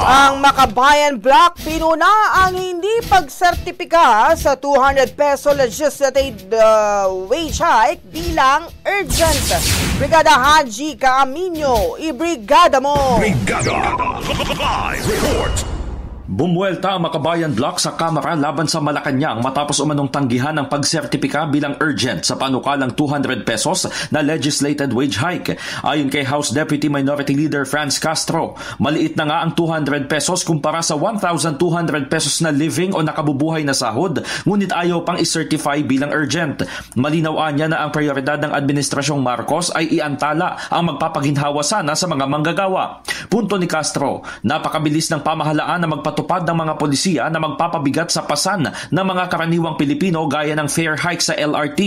Ang Makabayan Block pinuna ang hindi pagsertipika sa 200 peso legislative wage hike bilang urgent. Brigada Haji Caaminio, ibrigada mo! Brigada Live Report! Bumuelta ang Makabayan Block sa Kamara laban sa Malacanang matapos umanong tanggihan ng pagsertipika bilang urgent sa panukalang 200 pesos na legislated wage hike. Ayon kay House Deputy Minority Leader Franz Castro, maliit na nga ang 200 pesos kumpara sa 1,200 pesos na living o nakabubuhay na sahod, ngunit ayaw pang isertify bilang urgent. Malinaw niya na ang prioridad ng Administrasyong Marcos ay iantala ang magpapaginhawa sana sa mga manggagawa. Punto ni Castro, napakabilis ng pamahalaan na magpatupad ng mga polisiya na magpapabigat sa pasan ng mga karaniwang Pilipino gaya ng fare hike sa LRT.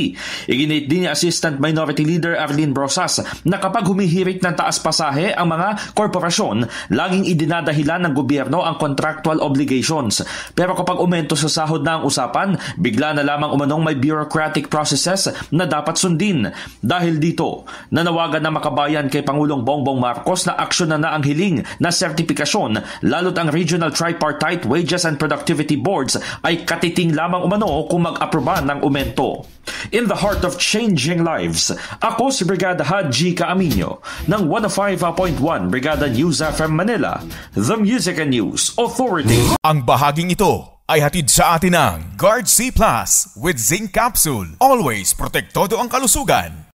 Iginit din ni Assistant Minority Leader Arlene Brosas na kapag humihirit ng taas pasahe ang mga korporasyon, laging idinadahilan ng gobyerno ang contractual obligations. Pero kapag umento sa sahod na ang usapan, bigla na lamang umanong may bureaucratic processes na dapat sundin. Dahil dito, nanawagan na Makabayan kay Pangulong Bongbong Marcos na aksyon na ang hiling na sertipikasyon, lalo't ang Regional Tripartite Wages and Productivity Boards ay katiting lamang umano kung mag-aproba ng umento. In the heart of changing lives, ako si Brigada Haji Caaminio ng 105.1 Brigada News FM Manila, The Music and News Authority. Ang bahaging ito ay hatid sa atin ng Guard C Plus with Zinc Capsule. Always protektado ang kalusugan.